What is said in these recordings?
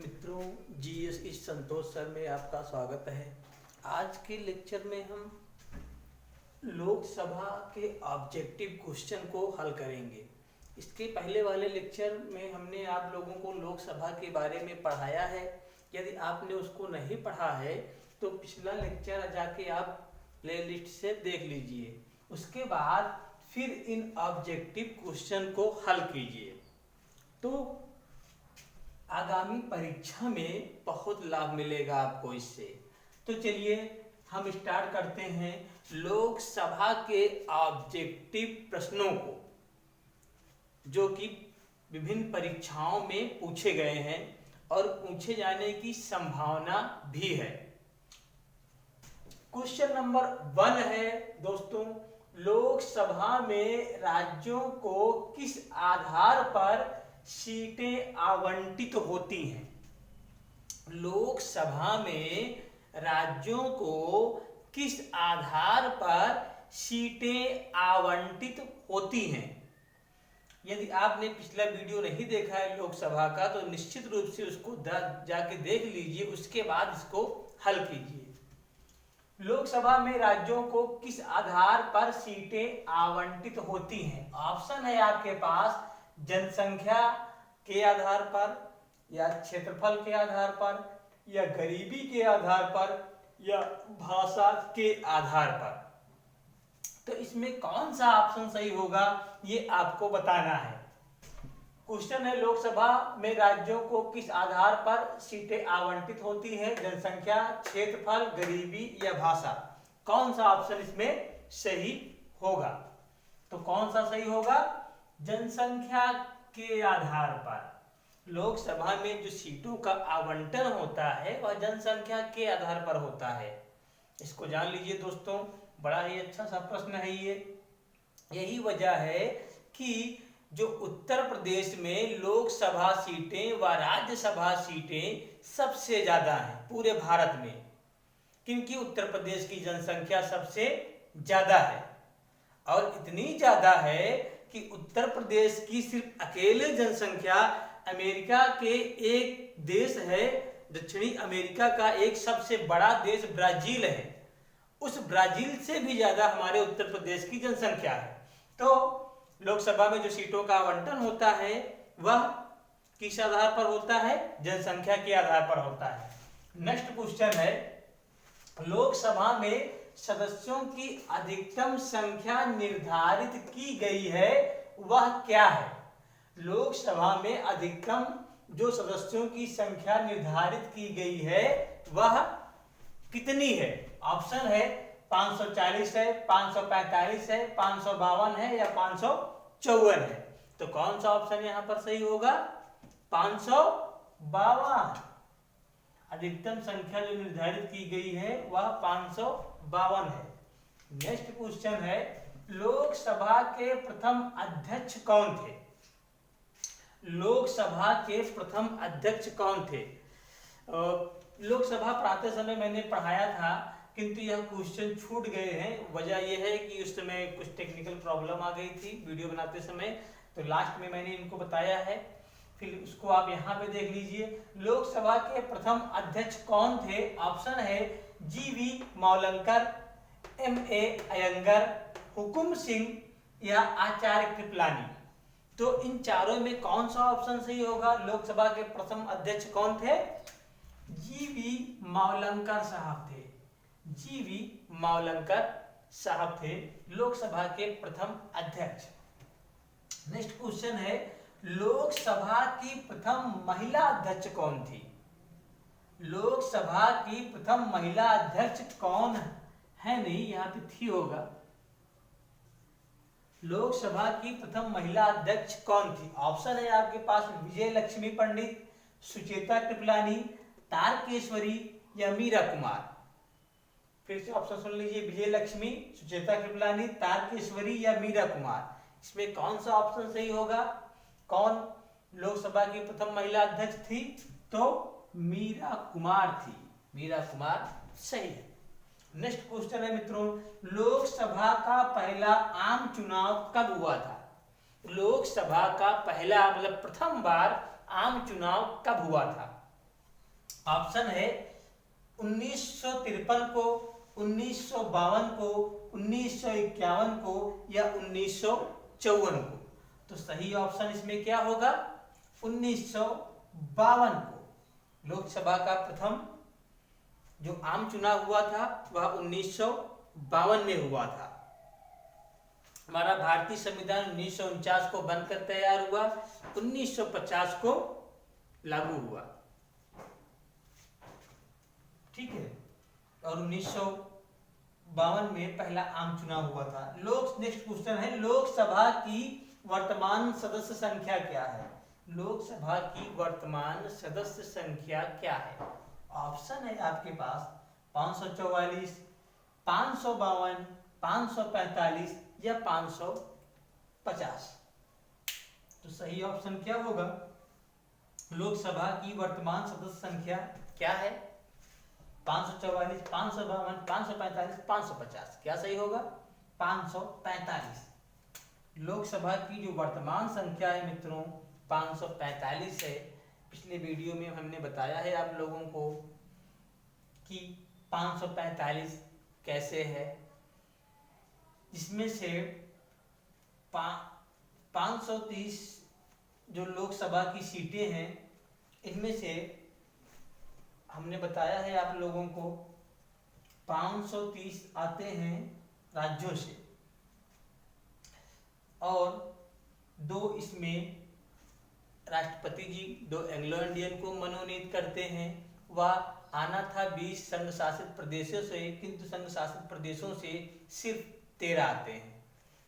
मित्रों, जीएस इस संतोष सर में आपका स्वागत है। आज के लेक्चर में हम लोकसभा के ऑब्जेक्टिव क्वेश्चन को हल करेंगे। इसके पहले वाले लेक्चर में हमने आप लोगों को लोकसभा के बारे में पढ़ाया है। यदि आपने उसको नहीं पढ़ा है तो पिछला लेक्चर जाके आप प्लेलिस्ट से देख लीजिए। उसके बाद फिर इन ऑब्जेक्टिव क्वेश्चन को हल कीजिए तो आगामी परीक्षा में बहुत लाभ मिलेगा आपको इससे। तो चलिए हम स्टार्ट करते हैं लोकसभा के ऑब्जेक्टिव प्रश्नों को, जो कि विभिन्न परीक्षाओं में पूछे गए हैं और पूछे जाने की संभावना भी है। क्वेश्चन नंबर 1 है दोस्तों, लोकसभा में राज्यों को किस आधार पर सीटें आवंटित होती हैं। लोकसभा में राज्यों को किस आधार पर सीटें आवंटित होती हैं। यदि आपने पिछला वीडियो नहीं देखा है लोकसभा का तो निश्चित रूप से उसको जाके देख लीजिए, उसके बाद इसको हल कीजिए। लोकसभा में राज्यों को किस आधार पर सीटें आवंटित होती हैं। ऑप्शन है आपके पास जनसंख्या के आधार पर, या क्षेत्रफल के आधार पर, या गरीबी के आधार पर, या भाषा के आधार पर। तो इसमें कौन सा ऑप्शन सही होगा ये आपको बताना है। क्वेश्चन है लोकसभा में राज्यों को किस आधार पर सीटें आवंटित होती है। जनसंख्या, क्षेत्रफल, गरीबी या भाषा। कौन सा ऑप्शन इसमें सही होगा? तो कौन सा सही होगा? जनसंख्या के आधार पर लोकसभा में जो सीटों का आवंटन होता है वह जनसंख्या के आधार पर होता है। इसको जान लीजिए दोस्तों, बड़ा ही अच्छा सा प्रश्न है ये। यही वजह है कि जो उत्तर प्रदेश में लोकसभा सीटें व राज्यसभा सीटें सबसे ज्यादा हैं पूरे भारत में, क्योंकि उत्तर प्रदेश की जनसंख्या सबसे ज्यादा है और इतनी ज्यादा है कि उत्तर प्रदेश की सिर्फ अकेले जनसंख्या अमेरिका के एक देश है, दक्षिणी अमेरिका का एक सबसे बड़ा देश ब्राजील है, उस ब्राजील से भी ज्यादा हमारे उत्तर प्रदेश की जनसंख्या है। तो लोकसभा में जो सीटों का आवंटन होता है वह किस आधार पर होता है? जनसंख्या के आधार पर होता है। नेक्स्ट क्वेश्चन है, लोकसभा में सदस्यों की अधिकतम संख्या निर्धारित की गई है वह क्या है। लोकसभा में अधिकतम जो सदस्यों की संख्या निर्धारित की गई है वह कितनी है? ऑप्शन है 540 है, 545 है, 552 है या 554 है। तो कौन सा ऑप्शन यहां पर सही होगा? 552। अधिकतम संख्या जो निर्धारित की गई है वह 552 है। नेक्स्ट क्वेश्चन है, लोकसभा के प्रथम अध्यक्ष कौन थे। लोकसभा के प्रथम अध्यक्ष कौन थे? लोकसभा पढ़ाते समय मैंने पढ़ाया था, किंतु यह क्वेश्चन छूट गए हैं। वजह यह है कि उस समय कुछ टेक्निकल प्रॉब्लम आ गई थी वीडियो बनाते समय, तो लास्ट में मैंने इनको बताया है, फिर उसको आप यहाँ पे देख लीजिए। लोकसभा के प्रथम अध्यक्ष कौन थे? ऑप्शन है जीवी मावलंकर, एमए अयंगर, हुकुम सिंह या आचार्य कृपलानी। तो इन चारों में कौन सा ऑप्शन सही होगा? लोकसभा के प्रथम अध्यक्ष कौन थे? जीवी मावलंकर साहब थे। जीवी मावलंकर साहब थे लोकसभा के प्रथम अध्यक्ष। नेक्स्ट क्वेश्चन है, लोकसभा की प्रथम महिला अध्यक्ष कौन थी। लोकसभा की प्रथम महिला अध्यक्ष कौन है? नहीं, यहाँ पे थी होगा। लोकसभा की प्रथम महिला अध्यक्ष कौन थी? ऑप्शन है आपके पास विजय लक्ष्मी पंडित, सुचेता कृपलानी, तारकेश्वरी या मीरा कुमार। फिर से ऑप्शन सुन लीजिए, विजय लक्ष्मी, सुचेता कृपलानी, तारकेश्वरी या मीरा कुमार। इसमें कौन सा ऑप्शन सही होगा? कौन लोकसभा की प्रथम महिला अध्यक्ष थी? तो मीरा कुमार थी। मीरा कुमार सही है। नेक्स्ट क्वेश्चन है मित्रों, लोकसभा का पहला आम चुनाव कब हुआ था। लोकसभा का पहला मतलब प्रथम बार आम चुनाव कब हुआ था? ऑप्शन है 1953 को, 1952 को, 1951 को या 1954 को। तो सही ऑप्शन इसमें क्या होगा? 1952 को। लोकसभा का प्रथम जो आम चुनाव हुआ था वह 1952 में हुआ था। हमारा भारतीय संविधान 1949 को बनकर तैयार हुआ, 1950 को लागू हुआ। ठीक है, और 1952 में पहला आम चुनाव हुआ था। नेक्स्ट क्वेश्चन है, लोकसभा की वर्तमान सदस्य संख्या क्या है? लोकसभा की वर्तमान सदस्य संख्या क्या है? ऑप्शन है आपके पास 544, 552, 545 या 550। तो सही ऑप्शन क्या होगा? लोकसभा की वर्तमान सदस्य संख्या क्या है? 544, 552, 545, 550। क्या सही होगा? 545। लोकसभा की जो वर्तमान संख्या है मित्रों 545 है। पिछले वीडियो में हमने बताया है आप लोगों को कि 545 कैसे है, जिसमें से 530 जो लोकसभा की सीटें हैं इनमें से हमने बताया है आप लोगों को 530 आते हैं राज्यों से और 2 इसमें राष्ट्रपति जी 2 एंग्लो इंडियन को मनोनीत करते हैं। वह आना था 20 संघ शासित प्रदेशों से, किंतु संघ शासित प्रदेशों से सिर्फ 13 आते हैं।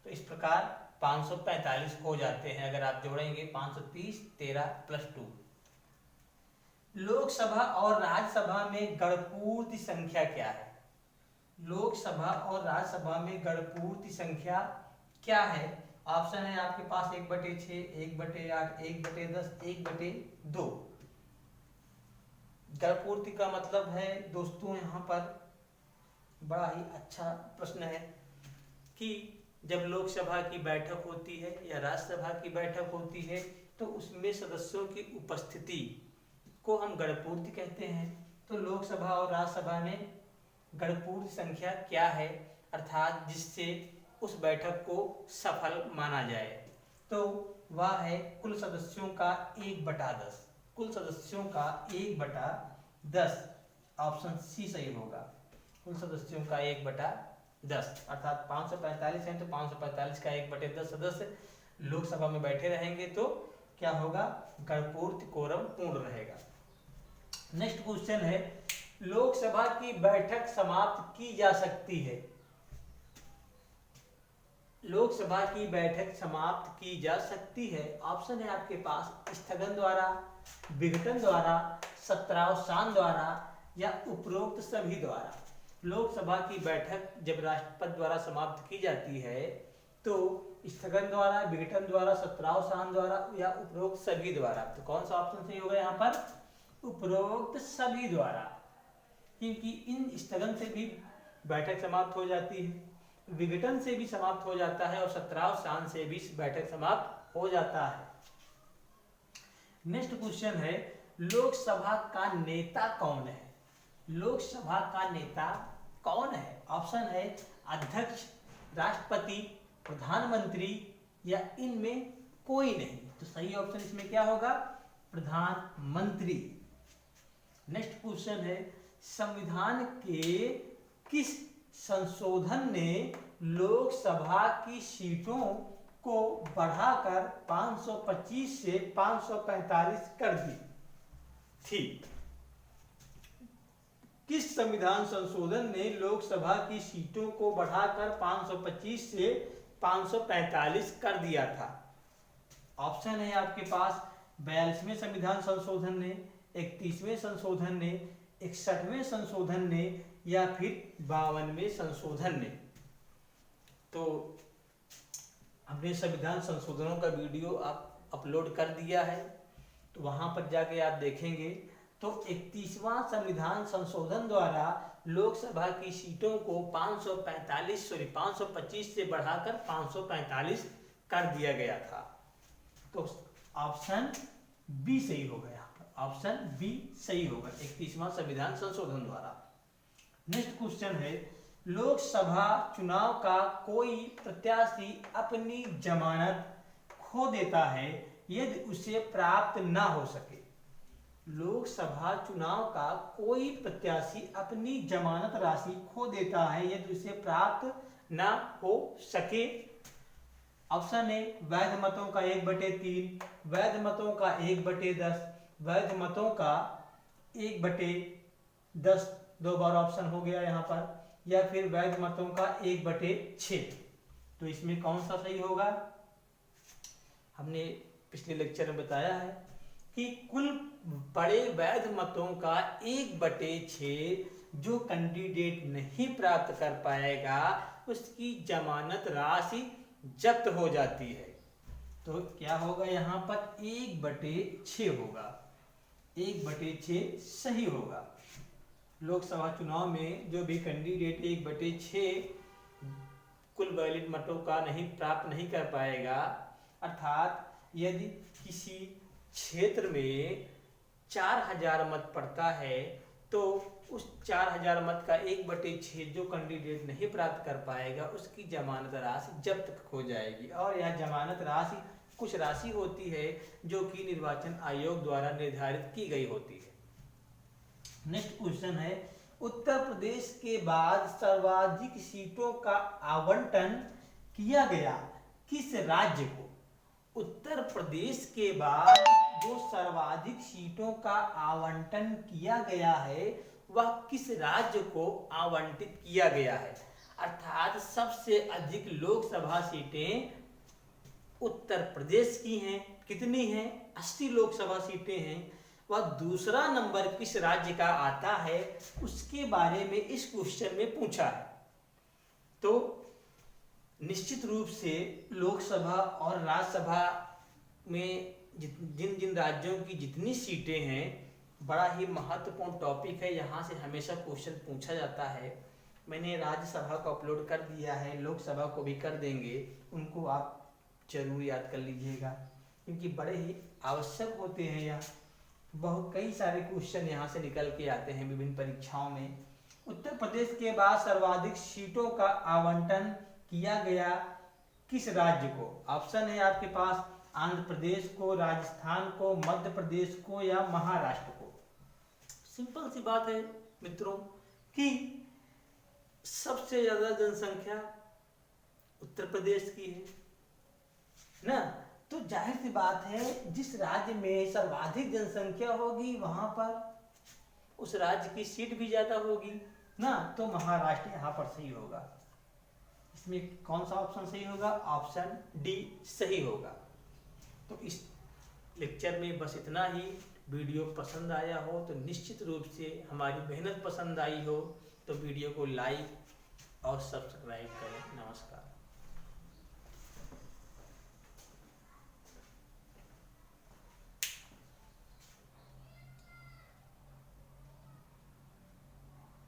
तो इस प्रकार 545 हो जाते हैं अगर आप जोड़ेंगे 530, 13 प्लस 2। लोकसभा और राज्यसभा में गणपूर्ति संख्या क्या है? लोकसभा और राज्यसभा में गणपूर्ति संख्या क्या है? ऑप्शन है आपके पास 1/6, 1/8, 1/10, 1/2। गणपूर्ति का मतलब है दोस्तों, यहाँ पर बड़ा ही अच्छा प्रश्न है कि जब लोकसभा की बैठक होती है या राज्यसभा की बैठक होती है तो उसमें सदस्यों की उपस्थिति को हम गणपूर्ति कहते हैं। तो लोकसभा और राज्यसभा में गणपूर्ति संख्या क्या है, अर्थात जिससे उस बैठक को सफल माना जाए? तो वह है कुल सदस्यों का 1/10। कुल सदस्यों का 1/10। ऑप्शन सी सही होगा, कुल सदस्यों का 1/10। अर्थात 545 हैं तो 545 का 1/10 सदस्य लोकसभा में बैठे रहेंगे तो क्या होगा? गणपूर्ति कोरम पूर्ण रहेगा। नेक्स्ट क्वेश्चन है, लोकसभा की बैठक समाप्त की जा सकती है? लोकसभा की बैठक समाप्त की जा सकती है। ऑप्शन है आपके पास स्थगन द्वारा, विघटन द्वारा, सत्रावसान द्वारा या उपरोक्त सभी द्वारा। लोकसभा की बैठक जब राष्ट्रपति द्वारा समाप्त की जाती है तो स्थगन द्वारा, विघटन द्वारा, सत्रावसान द्वारा या उपरोक्त सभी द्वारा। तो कौन सा ऑप्शन सही होगा यहाँ पर? उपरोक्त सभी द्वारा, क्योंकि इन स्थगन से भी बैठक समाप्त हो जाती है, विघटन से भी समाप्त हो जाता है और सत्रावसान से भी बैठक समाप्त हो जाता है। नेक्स्ट क्वेश्चन है, लोकसभा का नेता कौन है? लोकसभा का नेता कौन है? ऑप्शन है अध्यक्ष, राष्ट्रपति, प्रधानमंत्री या इनमें कोई नहीं। तो सही ऑप्शन इसमें क्या होगा? प्रधानमंत्री। नेक्स्ट क्वेश्चन है, संविधान के किस संशोधन ने लोकसभा की सीटों को बढ़ाकर 525 से 545 कर दी थी? किस संविधान संशोधन ने लोकसभा की सीटों को बढ़ाकर 525 से 545 कर दिया था? ऑप्शन है आपके पास 42वें संविधान संशोधन ने, 31वें संशोधन ने, 61वें संशोधन ने या फिर 52वें संशोधन ने। तो हमने संविधान संशोधनों का वीडियो आप अपलोड कर दिया है, तो वहां पर जाके आप देखेंगे तो 31वां संविधान संशोधन द्वारा लोकसभा की सीटों को 525 से बढ़ाकर 545 कर दिया गया था। तो ऑप्शन बी सही हो गया। ऑप्शन बी सही होगा 31वां संविधान संशोधन द्वारा। नेक्स्ट क्वेश्चन है, लोकसभा चुनाव का कोई प्रत्याशी अपनी जमानत खो देता है यदि उसे प्राप्त ना हो सके। लोकसभा चुनाव का कोई प्रत्याशी अपनी जमानत राशि खो देता है यदि उसे प्राप्त ना हो सके। ऑप्शन ए वैध मतों का 1/3, वैध मतों का 1/10, वैध मतों का 1/10, 2 बार ऑप्शन हो गया यहाँ पर, या फिर वैध मतों का 1/6। तो इसमें कौन सा सही होगा? हमने पिछले लेक्चर में बताया है कि कुल बड़े वैध मतों का 1/6 जो कैंडिडेट नहीं प्राप्त कर पाएगा उसकी जमानत राशि जब्त हो जाती है। तो क्या होगा यहाँ पर 1/6 होगा, 1/6 सही होगा। लोकसभा चुनाव में जो भी कैंडिडेट 1/6 कुल वैलिड मतों का प्राप्त नहीं कर पाएगा, अर्थात यदि किसी क्षेत्र में 4000 मत पड़ता है तो उस 4000 मत का 1/6 जो कैंडिडेट नहीं प्राप्त कर पाएगा उसकी जमानत राशि जब्त हो जाएगी। और यह जमानत राशि कुछ राशि होती है जो कि निर्वाचन आयोग द्वारा निर्धारित की गई होती है। नेक्स्ट क्वेश्चन है, उत्तर प्रदेश के बाद सर्वाधिक सीटों का आवंटन किया गया किस राज्य को? उत्तर प्रदेश के बाद जो सर्वाधिक सीटों का आवंटन किया गया है वह किस राज्य को आवंटित किया गया है? अर्थात सबसे अधिक लोकसभा सीटें उत्तर प्रदेश की हैं। कितनी हैं? 80 लोकसभा सीटें हैं। वह दूसरा नंबर किस राज्य का आता है उसके बारे में इस क्वेश्चन में पूछा है। तो निश्चित रूप से लोकसभा और राज्यसभा में जिन जिन राज्यों की जितनी सीटें हैं बड़ा ही महत्वपूर्ण टॉपिक है, यहाँ से हमेशा क्वेश्चन पूछा जाता है। मैंने राज्यसभा को अपलोड कर दिया है, लोकसभा को भी कर देंगे, उनको आप जरूर याद कर लीजिएगा क्योंकि बड़े ही आवश्यक होते हैं। यह बहुत कई सारे क्वेश्चन यहाँ से निकल के आते हैं विभिन्न परीक्षाओं में। उत्तर प्रदेश के बाद सर्वाधिक सीटों का आवंटन किया गया किस राज्य को? ऑप्शन है आपके पास आंध्र प्रदेश को, राजस्थान को, मध्य प्रदेश को या महाराष्ट्र को। सिंपल सी बात है मित्रों कि सबसे ज्यादा जनसंख्या उत्तर प्रदेश की है ना, तो जाहिर सी बात है जिस राज्य में सर्वाधिक जनसंख्या होगी वहां पर उस राज्य की सीट भी ज्यादा होगी ना, तो महाराष्ट्र यहाँ पर सही होगा। इसमें कौन सा ऑप्शन सही होगा? ऑप्शन डी सही होगा। तो इस लेक्चर में बस इतना ही। वीडियो पसंद आया हो तो निश्चित रूप से हमारी मेहनत पसंद आई हो तो वीडियो को लाइक और सब्सक्राइब करें। नमस्कार।